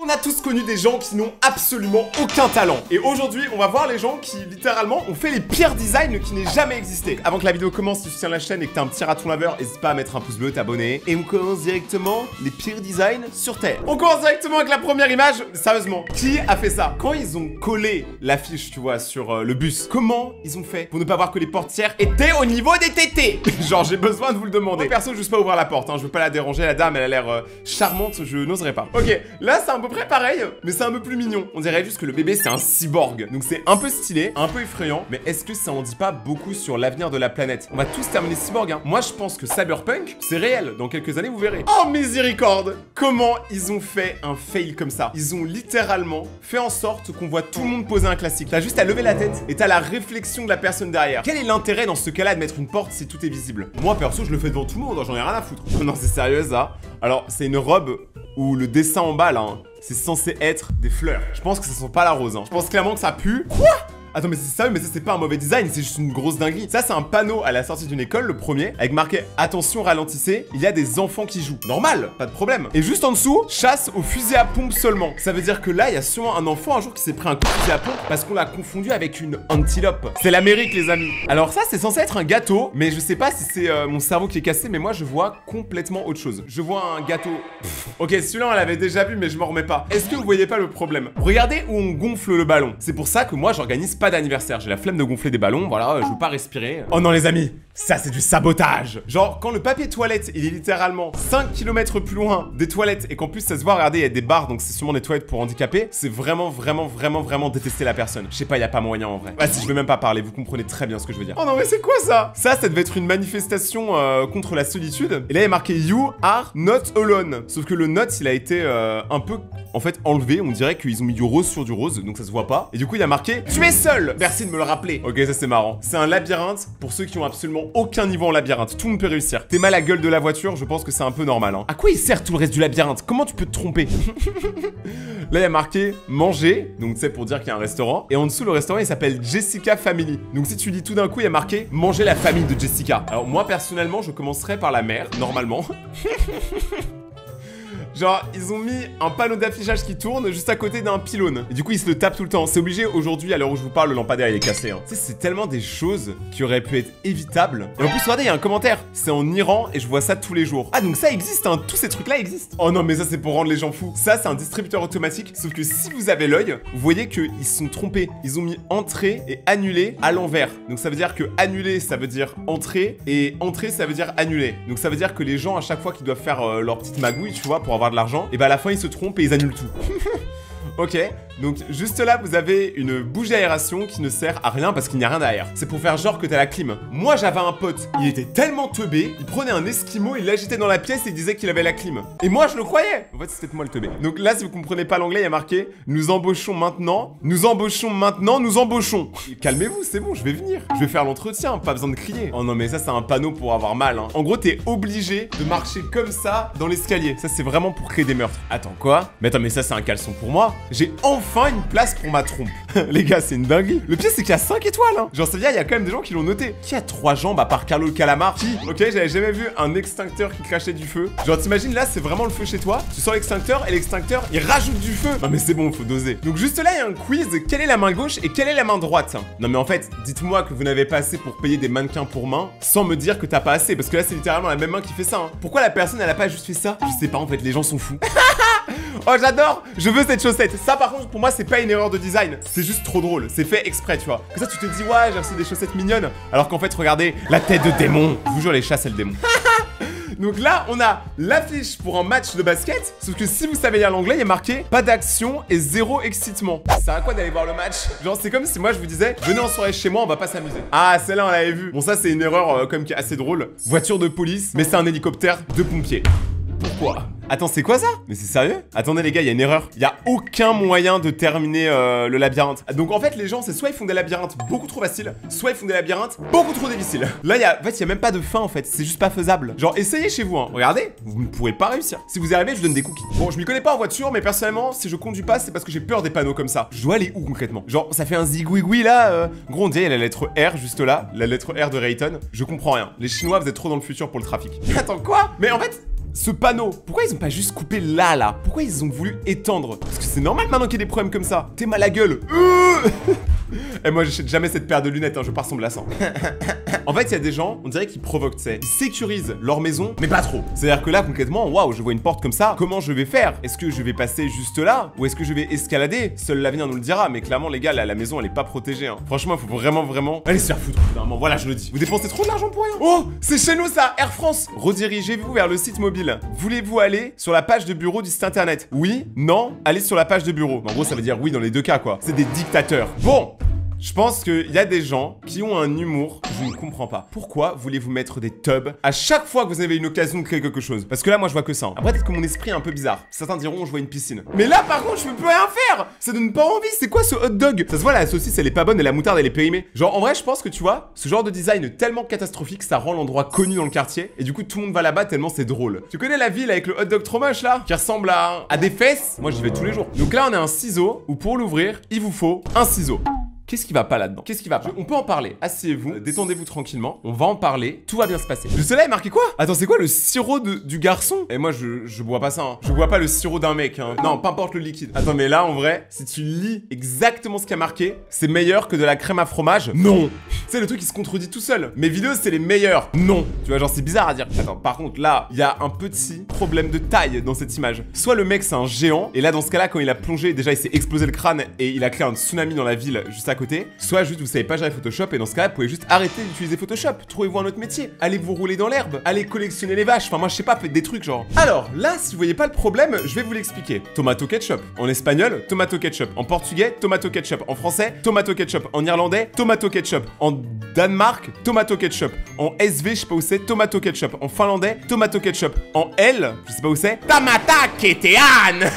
On a tous connu des gens qui n'ont absolument aucun talent. Et aujourd'hui, on va voir les gens qui, littéralement, ont fait les pires designs qui n'aient jamais existé. Avant que la vidéo commence, si tu soutiens la chaîne et que t'as un petit raton laveur, n'hésite pas à mettre un pouce bleu, t'abonner. Et on commence directement les pires designs sur Terre. On commence directement avec la première image. Sérieusement, qui a fait ça? Quand ils ont collé l'affiche, tu vois, sur le bus, comment ils ont fait pour ne pas voir que les portières étaient au niveau des tétés? Genre, j'ai besoin de vous le demander. Moi, perso, je veux pas ouvrir la porte, hein. Je veux pas la déranger, la dame, elle a l'air charmante, je n'oserais pas. Ok, là, c'est un peu près pareil, mais c'est un peu plus mignon. On dirait juste que le bébé, c'est un cyborg. Donc, c'est un peu stylé, un peu effrayant, mais est-ce que ça en dit pas beaucoup sur l'avenir de la planète? On va tous terminer cyborg, hein. Moi, je pense que Cyberpunk, c'est réel. Dans quelques années, vous verrez. Oh, miséricorde! Comment ils ont fait un fail comme ça? Ils ont littéralement fait en sorte qu'on voit tout le monde poser un classique. T'as juste à lever la tête et t'as la réflexion de la personne derrière. Quel est l'intérêt dans ce cas-là de mettre une porte si tout est visible? Moi, perso, je le fais devant tout le monde, j'en ai rien à foutre. Non, c'est sérieux, ça? Alors, c'est une robe où le dessin en bas, là, hein, c'est censé être des fleurs. Je pense que ça sent pas la rose, hein. Je pense clairement que ça pue. Quoi? Attends, mais c'est sérieux, mais ça c'est pas un mauvais design, c'est juste une grosse dinguerie. Ça c'est un panneau à la sortie d'une école, le premier, avec marqué « Attention, ralentissez, il y a des enfants qui jouent ». Normal, pas de problème. Et juste en dessous, chasse au fusil à pompe seulement. Ça veut dire que là, il y a sûrement un enfant un jour qui s'est pris un coup de fusil à pompe parce qu'on l'a confondu avec une antilope. C'est l'Amérique, les amis. Alors ça, c'est censé être un gâteau, mais je sais pas si c'est mon cerveau qui est cassé, mais moi je vois complètement autre chose. Je vois un gâteau... Ok, celui-là, on l'avait déjà vu, mais je m'en remets pas. Est-ce que vous voyez pas le problème? Regardez où on gonfle le ballon. C'est pour ça que moi, j'organise pas d'anniversaire. J'ai la flemme de gonfler des ballons, voilà, je veux pas respirer. Oh non, les amis, ça c'est du sabotage. Genre, quand le papier toilette, il est littéralement 5 km plus loin des toilettes et qu'en plus ça se voit, regardez, il y a des barres, donc c'est sûrement des toilettes pour handicapés, c'est vraiment détester la personne. Je sais pas, y a pas moyen en vrai. Vas-y, je vais même pas parler, vous comprenez très bien ce que je veux dire. Oh non, mais c'est quoi ça? Ça devait être une manifestation contre la solitude. Et là, il y a marqué You are not alone. Sauf que le not, il a été un peu, en fait, enlevé. On dirait qu'ils ont mis du rose sur du rose, donc ça se voit pas. Et du coup, il y a marqué Tu es seul. Merci de me le rappeler. Ok, ça c'est marrant. C'est un labyrinthe pour ceux qui ont absolument aucun niveau en labyrinthe. Tout le monde peut réussir. T'es mal à la gueule de la voiture, je pense que c'est un peu normal, hein. À quoi il sert tout le reste du labyrinthe? Comment tu peux te tromper? Là, il y a marqué manger, donc tu sais, pour dire qu'il y a un restaurant. Et en dessous, le restaurant, il s'appelle Jessica Family. Donc si tu lis tout d'un coup, il y a marqué manger la famille de Jessica. Alors moi, personnellement, je commencerai par la mère, normalement. Genre, ils ont mis un panneau d'affichage qui tourne juste à côté d'un pylône. Et du coup, ils se le tapent tout le temps. C'est obligé aujourd'hui, à l'heure où je vous parle, le lampadaire il est cassé, hein. Tu sais, c'est tellement des choses qui auraient pu être évitables. Et en plus, regardez, il y a un commentaire. C'est en Iran et je vois ça tous les jours. Ah, donc ça existe, hein. Tous ces trucs-là existent. Oh non, mais ça, c'est pour rendre les gens fous. Ça, c'est un distributeur automatique. Sauf que si vous avez l'œil, vous voyez qu'ils se sont trompés. Ils ont mis entrée et annulé à l'envers. Donc ça veut dire que annuler, ça veut dire entrée. Et entrée, ça veut dire annuler. Donc ça veut dire que les gens, à chaque fois qu'ils doivent faire leur petite magouille, tu vois, pour avoir de l'argent, et bah à la fin ils se trompent et ils annulent tout. Ok, donc juste là vous avez une bougie d'aération qui ne sert à rien parce qu'il n'y a rien derrière. C'est pour faire genre que t'as la clim. Moi j'avais un pote, il était tellement teubé, il prenait un esquimau, il l'agitait dans la pièce et il disait qu'il avait la clim. Et moi je le croyais. En fait c'était moi le teubé. Donc là si vous comprenez pas l'anglais il y a marqué nous embauchons maintenant, nous embauchons maintenant, nous embauchons. Calmez-vous, c'est bon, je vais venir. Je vais faire l'entretien, pas besoin de crier. Oh non mais ça c'est un panneau pour avoir mal, hein. En gros t'es obligé de marcher comme ça dans l'escalier. Ça c'est vraiment pour créer des meurtres. Attends quoi? Mais attends mais ça c'est un caleçon pour moi. J'ai enfin une place pour ma trompe. Les gars, c'est une dinguerie. Le pire, c'est qu'il y a 5 étoiles, hein. Genre, ça veut dire, il y a quand même des gens qui l'ont noté. Qui a 3 jambes à part Carlo le Calamar? Qui? Ok, j'avais jamais vu un extincteur qui crachait du feu. Genre, t'imagines, là, c'est vraiment le feu chez toi. Tu sors l'extincteur et l'extincteur, il rajoute du feu. Non, mais c'est bon, faut doser. Donc, juste là, il y a un quiz. Quelle est la main gauche et quelle est la main droite? Non, mais en fait, dites-moi que vous n'avez pas assez pour payer des mannequins pour main sans me dire que t'as pas assez. Parce que là, c'est littéralement la même main qui fait ça, hein. Pourquoi la personne, elle a pas juste fait ça? Je sais pas, en fait, les gens sont fous. Oh j'adore, je veux cette chaussette. Ça par contre pour moi c'est pas une erreur de design. C'est juste trop drôle, c'est fait exprès tu vois. Que ça tu te dis ouais j'ai reçu des chaussettes mignonnes. Alors qu'en fait regardez, la tête de démon. Je vous jure les chats c'est le démon. Donc là, on a l'affiche pour un match de basket. Sauf que si vous savez lire l'anglais, il y a marqué pas d'action et 0 excitement. Ça sert à quoi d'aller voir le match? Genre, c'est comme si moi je vous disais venez en soirée chez moi, on va pas s'amuser. Ah, celle-là, on l'avait vu. Bon, ça, c'est une erreur comme qui est assez drôle. Voiture de police, mais c'est un hélicoptère de pompiers. Pourquoi? Attends, c'est quoi ça? Mais c'est sérieux? Attendez les gars, il y a une erreur. Il y a aucun moyen de terminer le labyrinthe. Donc en fait, les gens, c'est soit ils font des labyrinthes beaucoup trop faciles, soit ils font des labyrinthes beaucoup trop difficiles. Là, en fait, il y a même pas de fin en fait. C'est juste pas faisable. Genre, essayez chez vous, hein. Regardez, vous ne pourrez pas réussir. Si vous y arrivez, je vous donne des cookies. Bon, je m'y connais pas en voiture, mais personnellement, si je conduis pas, c'est parce que j'ai peur des panneaux comme ça. Je dois aller où concrètement? Genre, ça fait un zigouigoui là. Gros, on dirait la lettre R juste là, la lettre R de Rayton. Je comprends rien. Les Chinois, vous êtes trop dans le futur pour le trafic. Attends, quoi? Mais en fait. ce panneau, pourquoi ils ont pas juste coupé là? Pourquoi ils ont voulu étendre? Parce que c'est normal maintenant qu'il y ait des problèmes comme ça. T'es mal à la gueule. Et moi j'achète jamais cette paire de lunettes, hein, je pars semblassant. En fait, il y a des gens, on dirait qu'ils provoquent, tu sais. Ils sécurisent leur maison, mais pas trop. C'est-à-dire que là, concrètement, waouh, je vois une porte comme ça. Comment je vais faire? Est-ce que je vais passer juste là? Ou est-ce que je vais escalader? Seul l'avenir nous le dira, mais clairement, les gars, là, la maison, elle est pas protégée, hein. Franchement, il faut vraiment... Allez se faire foutre, vraiment, voilà, je le dis. Vous dépensez trop d'argent pour rien. Oh, c'est chez nous, ça, Air France. Redirigez-vous vers le site mobile. Voulez-vous aller sur la page de bureau du site internet? Oui? Non? Allez sur la page de bureau. En gros, ça veut dire oui dans les deux cas, quoi. C'est des dictateurs. Bon. Je pense qu'il y a des gens qui ont un humour que je ne comprends pas. Pourquoi voulez-vous mettre des tubs à chaque fois que vous avez une occasion de créer quelque chose? Parce que là, moi, je vois que ça. Hein. Après, peut-être que mon esprit est un peu bizarre. Certains diront, je vois une piscine. Mais là, par contre, je peux plus rien faire. Ça donne pas envie. C'est quoi ce hot dog? Ça se voit, la saucisse, elle est pas bonne et la moutarde, elle est périmée. Genre, en vrai, je pense que tu vois, ce genre de design tellement catastrophique, ça rend l'endroit connu dans le quartier. Et du coup, tout le monde va là-bas tellement c'est drôle. Tu connais la ville avec le hot dog trop moche là? Qui ressemble à des fesses? Moi, j'y vais tous les jours. Donc là, on a un ciseau où pour l'ouvrir, il vous faut un ciseau. Qu'est-ce qui va pas là-dedans? Qu'est-ce qui va pas? On peut en parler. Asseyez-vous, détendez-vous tranquillement. On va en parler. Tout va bien se passer. Le soleil est marqué quoi? Attends, c'est quoi le sirop du garçon? Et moi, je bois pas ça. Hein. Je bois pas le sirop d'un mec. Hein. Non, peu importe le liquide. Attends, mais là, en vrai, si tu lis exactement ce qu'il y a marqué, c'est meilleur que de la crème à fromage? Non. C'est le truc qui se contredit tout seul. Mes vidéos, c'est les meilleures. Non. Tu vois, genre, c'est bizarre à dire. Attends, par contre, là, il y a un petit problème de taille dans cette image. Soit le mec, c'est un géant. Et là, dans ce cas-là, quand il a plongé, déjà, il s'est explosé le crâne et il a créé un tsunami dans la ville juste à côté. Soit juste vous savez pas gérer Photoshop et dans ce cas-là, vous pouvez juste arrêter d'utiliser Photoshop. Trouvez-vous un autre métier. Allez vous rouler dans l'herbe. Allez collectionner les vaches. Enfin, moi, je sais pas, faites des trucs genre. Alors, là, si vous voyez pas le problème, je vais vous l'expliquer. Tomato ketchup. En espagnol, tomato ketchup. En portugais, tomato ketchup. En français, tomato ketchup. En irlandais, tomato ketchup. En Danemark, tomato ketchup. En SV, je sais pas où c'est, tomato ketchup. En finlandais, tomato ketchup. En L, je sais pas où c'est, tamata ketean.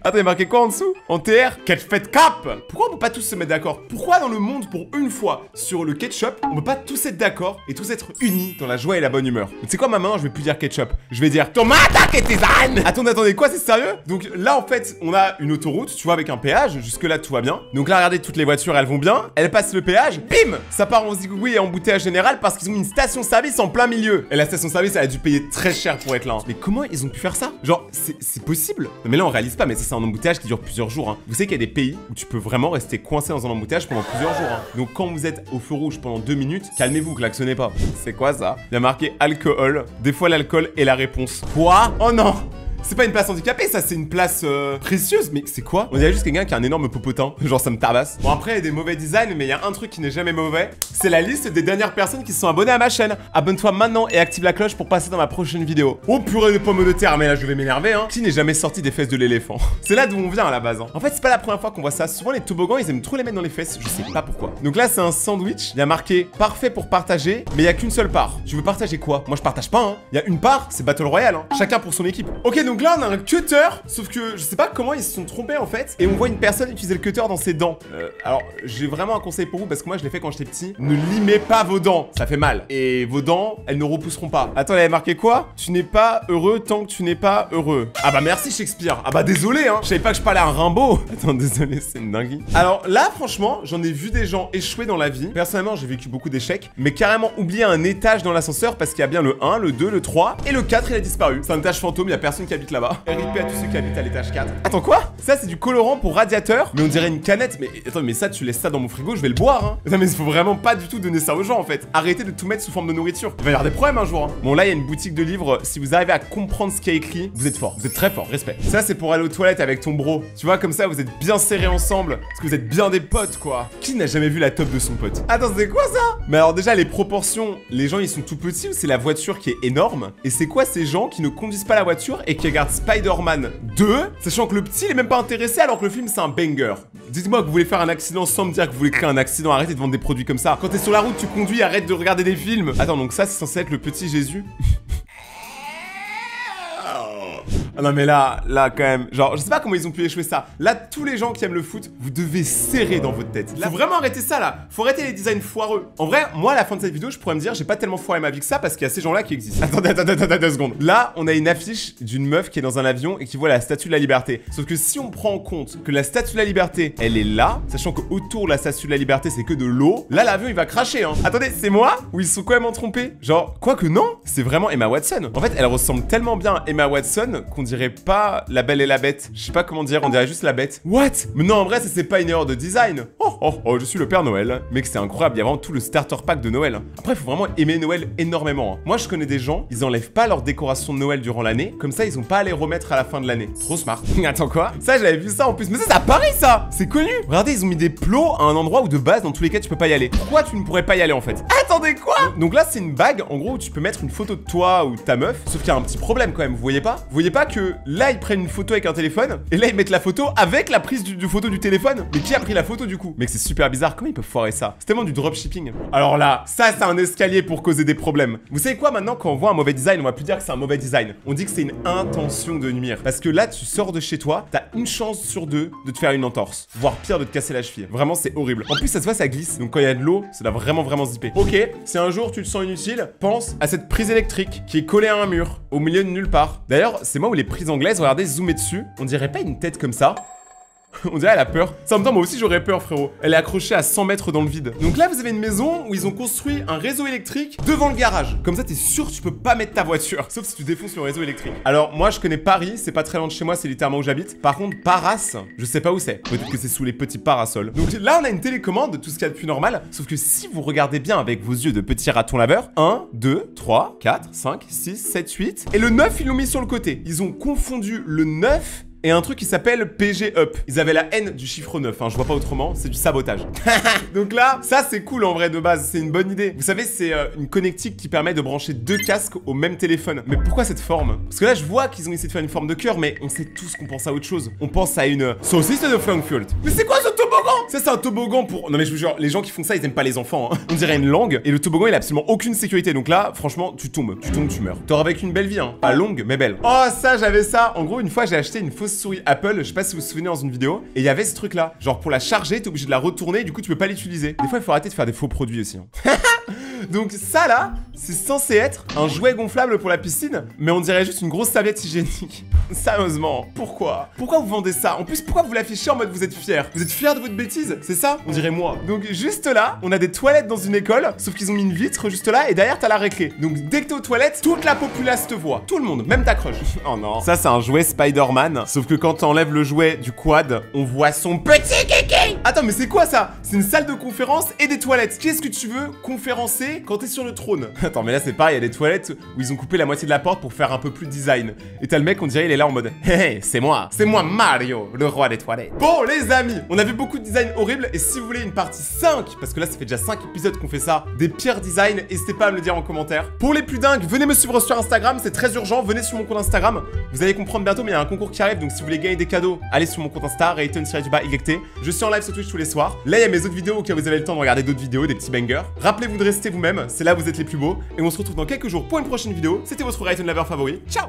Attends, il y a marqué quoi en dessous? En TR, ketchup cap. Pourquoi on peut pas tous se mettre d'accord? Pourquoi dans le monde, pour une fois, sur le ketchup, on peut pas tous être d'accord et tous être unis dans la joie et la bonne humeur? Tu sais quoi, maintenant, je vais plus dire ketchup. Je vais dire tomata ketesan. Attendez, quoi, c'est sérieux? Donc là, en fait, on a une autoroute, tu vois, avec un péage. Jusque-là, tout va bien. Donc là, regardez, toutes les voitures, elles vont bien. Elles passent le péage. Bim! Ça part en zigouille et embouteillage général parce qu'ils ont une station-service en plein milieu. Et la station-service, elle a dû payer très cher pour être là. Hein. Mais comment ils ont pu faire ça? Genre, c'est possible? Mais là, on réalise pas, mais ça, c'est un embouteillage qui dure plusieurs jours. Hein. Vous savez qu'il y a des pays où tu peux vraiment rester coincé dans un embouteillage pendant plusieurs jours. Hein. Donc quand vous êtes au feu rouge pendant 2 minutes, calmez-vous, klaxonnez pas. C'est quoi ça? Il y a marqué alcool. Des fois l'alcool est la réponse. Quoi? Oh non! C'est pas une place handicapée, ça, c'est une place précieuse. Mais c'est quoi? On dirait juste quelqu'un qui a un énorme popotin. Genre, ça me tabasse. Bon, après, il y a des mauvais designs, mais il y a un truc qui n'est jamais mauvais. C'est la liste des dernières personnes qui se sont abonnées à ma chaîne. Abonne-toi maintenant et active la cloche pour passer dans ma prochaine vidéo. Oh, purée de pommes de terre, mais là, je vais m'énerver, hein. Qui n'est jamais sorti des fesses de l'éléphant? C'est là d'où on vient à la base, hein. En fait, c'est pas la première fois qu'on voit ça. Souvent, les toboggans, ils aiment trop les mettre dans les fesses. Je sais pas pourquoi. Donc là, c'est un sandwich. Il y a marqué parfait pour partager, mais il y a qu'une seule part. Tu veux partager quoi? Moi, je partage pas, hein. Il y a une part, c'est Battle Royale, hein. Chacun pour son équipe. Ok, donc là, on a un cutter. Sauf que je sais pas comment ils se sont trompés en fait. Et on voit une personne utiliser le cutter dans ses dents. Alors j'ai vraiment un conseil pour vous parce que moi je l'ai fait quand j'étais petit. Ne limez pas vos dents, ça fait mal. Et vos dents, elles ne repousseront pas. Attends, il avait marqué quoi? Tu n'es pas heureux tant que tu n'es pas heureux. Ah bah merci Shakespeare. Ah bah désolé hein. Je savais pas que je parlais à un Rimbaud. Attends, désolé, c'est une dinguerie. Alors là franchement, j'en ai vu des gens échouer dans la vie. Personnellement, j'ai vécu beaucoup d'échecs. Mais carrément oublier un étage dans l'ascenseur parce qu'il y a bien le 1, le 2, le 3 et le 4 il a disparu. C'est un étage fantôme, il y a personne qui habite là-bas. RIP à tous ceux qui habitent à l'étage 4. Attends quoi? Ça c'est du colorant pour radiateur. Mais on dirait une canette. Mais attends, mais ça tu laisses ça dans mon frigo, je vais le boire hein. Non mais il faut vraiment pas du tout donner ça aux gens en fait. Arrêtez de tout mettre sous forme de nourriture. Il va y avoir des problèmes un jour hein. Bon là il y a une boutique de livres. Si vous arrivez à comprendre ce qu'il y a écrit, vous êtes fort. Vous êtes très fort, respect. Ça c'est pour aller aux toilettes avec ton bro. Tu vois comme ça vous êtes bien serrés ensemble. Parce que vous êtes bien des potes quoi. Qui n'a jamais vu la top de son pote? Attends c'est quoi ça? Mais alors déjà les proportions, les gens ils sont tout petits ou c'est la voiture qui est énorme? Et c'est quoi ces gens qui ne conduisent pas la voiture et qui regardent Spider-Man 2, sachant que le petit il est même pas intéressé alors que le film c'est un banger. Dites-moi que vous voulez faire un accident sans me dire que vous voulez créer un accident, arrêtez de vendre des produits comme ça. Quand t'es sur la route tu conduis, arrête de regarder des films. Attends donc ça c'est censé être le petit Jésus. Ah non mais là quand même, genre je sais pas comment ils ont pu échouer ça. Là tous les gens qui aiment le foot, vous devez serrer dans votre tête. Faut vraiment arrêter ça là. Faut arrêter les designs foireux. En vrai, moi à la fin de cette vidéo, je pourrais me dire j'ai pas tellement foiré ma vie que ça parce qu'il y a ces gens là qui existent. Attendez 2 secondes. Là, on a une affiche d'une meuf qui est dans un avion et qui voit la statue de la liberté. Sauf que si on prend en compte que la statue de la liberté, elle est là, sachant que autour de la statue de la liberté, c'est que de l'eau, là l'avion il va cracher hein. Attendez, c'est moi ou ils sont quand même trompés? Genre, quoique non, c'est vraiment Emma Watson. En fait, elle ressemble tellement bien à Emma Watson qu'on dirait pas la Belle et la Bête. Je sais pas comment dire, on dirait juste la Bête. What? Mais non, en vrai, ça c'est pas une erreur de design. Oh, je suis le Père Noël. Mec, c'est incroyable, il y a vraiment tout le starter pack de Noël. Après, il faut vraiment aimer Noël énormément. Hein. Moi, je connais des gens, ils enlèvent pas leur décoration de Noël durant l'année, comme ça, ils ont pas à les remettre à la fin de l'année. Trop smart. Attends quoi? Ça, j'avais vu ça en plus. Mais ça, c'est à Paris, ça! C'est connu! Regardez, ils ont mis des plots à un endroit où de base, dans tous les cas, tu peux pas y aller. Pourquoi tu ne pourrais pas y aller en fait? Attendez quoi? Donc là, c'est une bague, en gros, où tu peux mettre une photo de toi ou de ta meuf. Sauf qu'il y a un petit problème quand même, vous voyez pas? Vous voyez pas que là, ils prennent une photo avec un téléphone, et là, ils mettent la photo avec la prise de photo du téléphone? Mais qui a pris la photo du coup? Mec, c'est super bizarre. Comment ils peuvent foirer ça? C'est tellement du dropshipping. Alors là, ça, c'est un escalier pour causer des problèmes. Vous savez quoi maintenant, quand on voit un mauvais design, on va plus dire que c'est un mauvais design. On dit que c'est une intention de nuire. Parce que là, tu sors de chez toi, t'as une chance sur 2 de te faire une entorse. Voire pire, de te casser la cheville. Vraiment, c'est horrible. En plus, ça se voit, ça glisse. Donc quand il y a de l'eau, ça doit vraiment zipper. Ok, si un jour tu te sens inutile, pense à cette prise électrique qui est collée à un mur, au milieu de nulle part. D'ailleurs, c'est moi où les prises anglaises, regardez, zoomer dessus. On dirait pas une tête comme ça? On dirait elle a peur. Ça en même temps, moi aussi j'aurais peur, frérot. Elle est accrochée à 100 mètres dans le vide. Donc là, vous avez une maison où ils ont construit un réseau électrique devant le garage. Comme ça, t'es sûr que tu peux pas mettre ta voiture. Sauf si tu défonces le réseau électrique. Alors, moi, je connais Paris. C'est pas très loin de chez moi. C'est littéralement où j'habite. Par contre, Paras, je sais pas où c'est. Peut-être que c'est sous les petits parasols. Donc là, on a une télécommande, tout ce qu'il y a de plus normal. Sauf que si vous regardez bien avec vos yeux de petit raton laveur, 1, 2, 3, 4, 5, 6, 7, 8. Et le 9, ils l'ont mis sur le côté. Ils ont confondu le 9 et un truc qui s'appelle PG Up. Ils avaient la haine du chiffre 9, hein, je vois pas autrement, c'est du sabotage. Donc là, ça c'est cool en vrai de base, c'est une bonne idée. Vous savez, c'est une connectique qui permet de brancher 2 casques au même téléphone. Mais pourquoi cette forme? Parce que là, je vois qu'ils ont essayé de faire une forme de cœur, mais on sait tous qu'on pense à autre chose. On pense à une saucisse de Frankfurt. Mais c'est quoi ce toboggan? Ça c'est un toboggan pour... Non mais je vous jure, les gens qui font ça, ils aiment pas les enfants. Hein. On dirait une langue, et le toboggan, il a absolument aucune sécurité. Donc là, franchement, tu tombes, tu meurs. T'auras avec une belle vie, hein. Pas longue, mais belle. Oh, ça, j'avais ça. En gros, une fois, j'ai acheté une fausse souris Apple, je sais pas si vous vous souvenez dans une vidéo, et il y avait ce truc là, genre pour la charger, t'es obligé de la retourner, du coup tu peux pas l'utiliser. Des fois il faut arrêter de faire des faux produits aussi. Hein. Donc ça là, c'est censé être un jouet gonflable pour la piscine, mais on dirait juste une grosse serviette hygiénique. Sérieusement, pourquoi? Pourquoi vous vendez ça? En plus, pourquoi vous l'affichez en mode vous êtes fiers? Vous êtes fiers de votre bêtise? C'est ça? On dirait moi. Donc juste là, on a des toilettes dans une école, sauf qu'ils ont mis une vitre juste là, et derrière t'as la récré. Donc dès que t'es aux toilettes, toute la populace te voit. Tout le monde, même ta crush. Oh non. Ça c'est un jouet Spider-Man, sauf que quand t'enlèves le jouet du quad, on voit son petit kiki. Attends, mais c'est quoi ça? C'est une salle de conférence et des toilettes. Qu'est-ce que tu veux conférencer quand t'es sur le trône? Attends, mais là c'est pareil, il y a des toilettes où ils ont coupé la moitié de la porte pour faire un peu plus design. Et t'as le mec, on dirait il est là en mode hey, c'est moi Mario, le roi des toilettes. Bon les amis, on a vu beaucoup de designs horribles, et si vous voulez une partie 5, parce que là ça fait déjà 5 épisodes qu'on fait ça, des pires designs, n'hésitez pas à me le dire en commentaire. Pour les plus dingues, venez me suivre sur Instagram, c'est très urgent, venez sur mon compte Instagram. Vous allez comprendre bientôt, mais il y a un concours qui arrive, donc si vous voulez gagner des cadeaux, allez sur mon compte Insta, Rayton-YT. Je suis en live sur Twitch tous les soirs. Là il y a mes autres vidéos au cas où vous avez le temps de regarder d'autres vidéos, des petits bangers. Rappelez-vous de rester vous-même, c'est là où vous êtes les plus beaux, et on se retrouve dans quelques jours pour une prochaine vidéo. C'était votre Rayton Lover favori. Ciao.